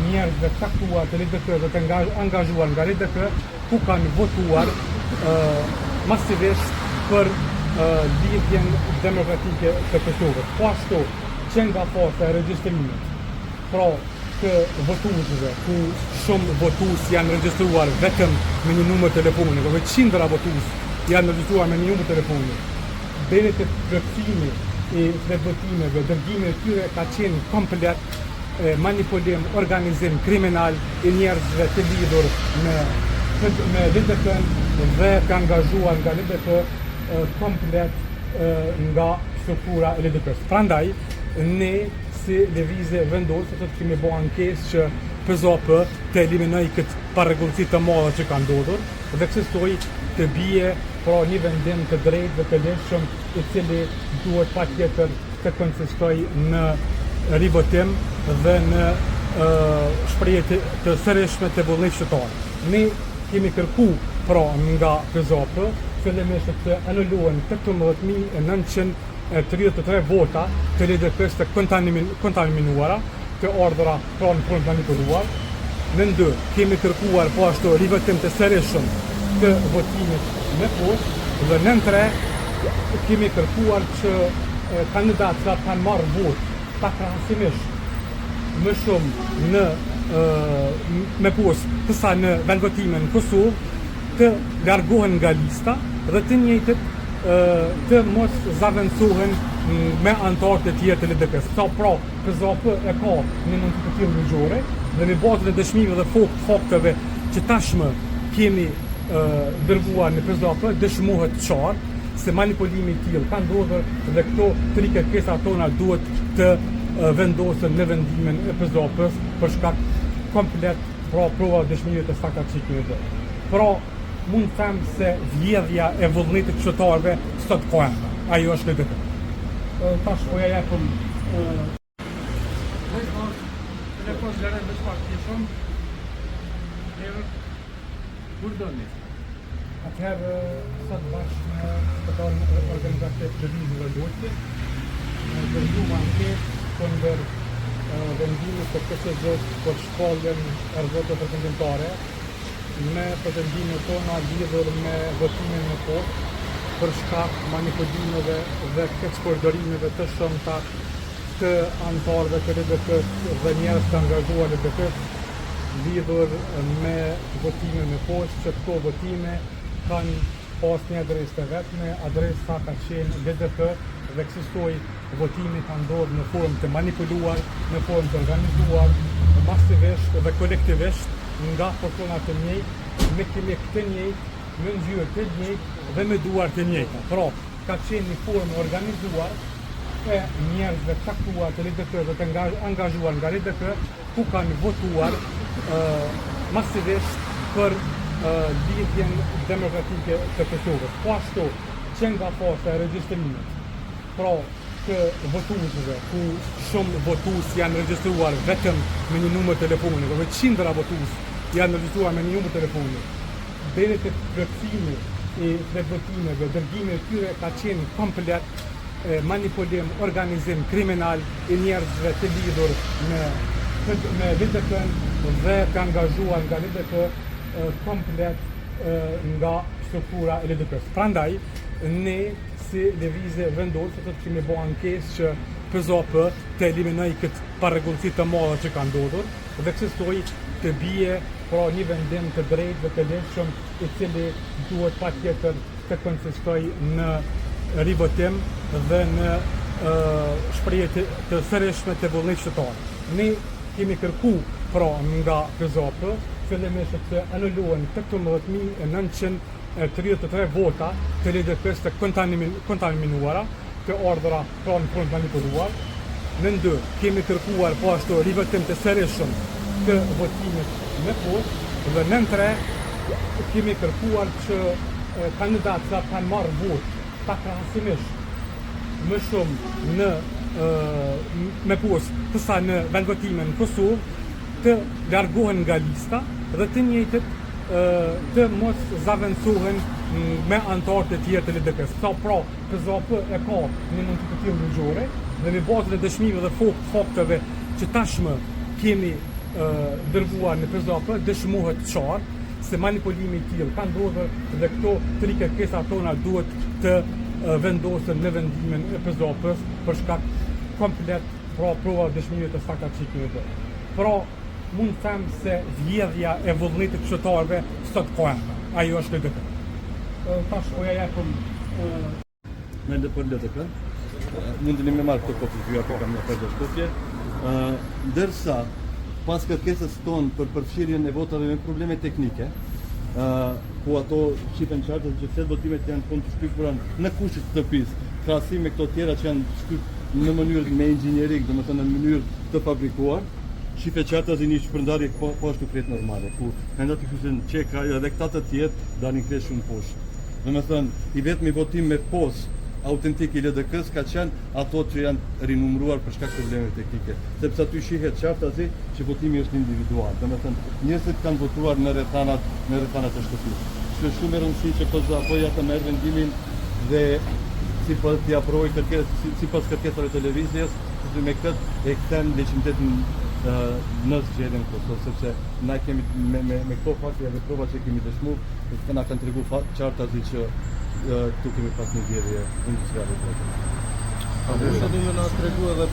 njerëzve caktuar të LDK dhe të angazhuar nga LDK ku kanë votuar masivisht për lidhjen demokratike të Kosovës. Po ashtu që nga fasa e regjistrimit, pra të votuesve, ku shumë votues janë regjistruar vetëm me një numër telefoni, dhe qindra votues janë regjistruar me një numër telefoni, deri te plotësimi i votimeve, dërgimi i tyre ka qenë komplet manipulim, organizim kriminal i njerëzve të lidhur me LDK-n dhe të angazhuar nga LDK komplet nga struktura e LDK-s. Prandaj, ne si lëvizje vendosë të kemi bërë ankesë që PZOP të eliminoj këtë parregullsi të madhe që ka ndodhur dhe kësaj të bie pra një vendim të drejtë dhe të lehtëshëm i cili duhet patjetër të konsistojë në rivotim dhe në shprehje të sërishme të vullnetit qytetar. Ne kemi kërkuar pra nga PZOP fillimisht të anulohen 18.933 vota të LDK-s të kontaminuara, të ardhura pra në punë manipuluar. Në ndër, kemi kërkuar po ashtu rivotim të sërishëm të votimit në poshtë dhe në tre kemi kërkuar që kandidatët që kanë marrë votë ta krahasimisht më shumë në me poshtë përsa në vendvotimin në Kosovë të largohen nga lista dhe të njëjtët të mos zaventsohen me anëtarët e tjerë të LDK-s. Sa pra, PZOP e ka një notifikatim ligjore dhe në bazën e dëshmimeve dhe fakteve që tashmë kemi dërguar në PZOP dëshmohet qartë se manipulimi i tillë ka ndodhur dhe këto tri kërkesa tona duhet të vendosen në vendimin e PZOP-s për shkak komplet pra prova dëshmive të sakta që kemi bërë. Pra, mund të them se vjedhja e vullnetit qytetarëve sot ka ende. Ajo është LDK. Tash po ja japim telefon zjarë me partishon. Kur doni? Atëherë sot bashkë me këto organizatë të lëvizjeve lojtje, dërguam anketë kundër vendimit të KSZ-s për shpalljen e votave përfundimtare me pretendimet tona lidhur me votimin në poshtë për shkak manipulimeve dhe eksportorimeve të shumta të anëtarëve të LDK-s dhe njerëz të angazhuar në LDK-s lidhur me votimin në poshtë, që këto votime kanë pas një adresë të vetme, adresa ka qenë LDK dhe kësaj votimi ka ndodhur në formë të manipuluar, në formë të organizuar, masivisht dhe kolektivisht nga persona të njëjtë, me kimik të njëjtë, me ngjyrë të njëjtë dhe me duar të njëjta. Pra, ka qenë një formë organizuar e njerëzve caktuar të LDK dhe të angazhuar nga LDK ku kanë votuar masivisht për lidhjen demokratike të Kosovës. Po ashtu që nga fasa e regjistrimit, pra të votuesve, ku shumë votues janë regjistruar vetëm me një numër telefoni, dhe qindra votues janë regjistruar me një numër telefoni, deri te plotësimi i votimeve, dërgimi i tyre ka qenë komplet manipulim, organizim kriminal i njerëzve të lidhur me LDK-n dhe të angazhuar nga LDK komplet nga struktura e LDK-s. Prandaj, ne si lëvizje vendosë të kemi bërë ankesë që PZOP të eliminoj këtë parregullsi të madhe që ka ndodhur dhe kësaj të bie pra një vendim të drejtë dhe të lehtëshëm i cili duhet patjetër të konsistojë në rivotim dhe në shprehje të sërishme të vullnetit qytetar. Ne kemi kërkuar pra nga PZOP fillimisht të anulohen 18.933 vota të LDK-s të kontaminuara, të ardhura pra në punë manipuluar. Në ndër, kemi kërkuar po ashtu rivotim të sërishëm të votimit në poshtë dhe në tre kemi kërkuar që kandidatët që kanë marrë votë ta krahasimisht më shumë në me poshtë përsa në vendvotimin në Kosovë të largohen nga lista dhe të njëjtët të mos zaventsohen me anëtarët e tjerë të LDK-s. Sa pra, PZOP e ka një notifikatim ligjore dhe në bazën e dëshmimeve dhe fakteve që tashmë kemi dërguar në PZP dëshmohet qartë se manipulimi i tillë ka ndodhur dhe këto 3 kërkesa tona duhet të vendosen në vendimin e PZP-s për shkak komplet prova dëshmimit të sakta që kemi bërë. Pra, mund të them se vjedhja e vullnetit qytetarëve sot ka ardhur. Ajo është LDK. Tash po ja japim në për LDK. Mundeni me marrë këto kopë të kam në për kopje. Ndërsa pas kërkesës tonë për përfshirjen e votave me probleme teknike, ku ato shipen qartës që flet votimet janë të shtypura në kushtet të shtëpisë, krahasim me këto tjera që janë shtyp në mënyrë me inxhinierik, domethënë në mënyrë të fabrikuar, shipe qartës i një shpërndarje poshtë krejt normale, ku kandidat i kysen qeka edhe këta të tjetë dalin krejt shumë poshtë. Domethënë, i vetmi votim me posë autentik i LDK-s ka qenë ato që janë rinumruar për shkak të problemeve teknike, sepse aty shihet qartazi që votimi është individual. Domethënë, njerëzit kanë votuar në rrethanat e shtëpisë. Është shumë e rëndësishme që PZP-ja të merr vendimin dhe sipas t'i aprovoj sipas kërkesave të lëvizjes, me këtë e kthen legjimitetin në zgjedhjen e Kosovës, sepse na kemi me këto fakte dhe provat që kemi dëshmuar, na kanë treguar qartazi që këtu kemi pas një vjedhje industriale. A do të më na tregu edhe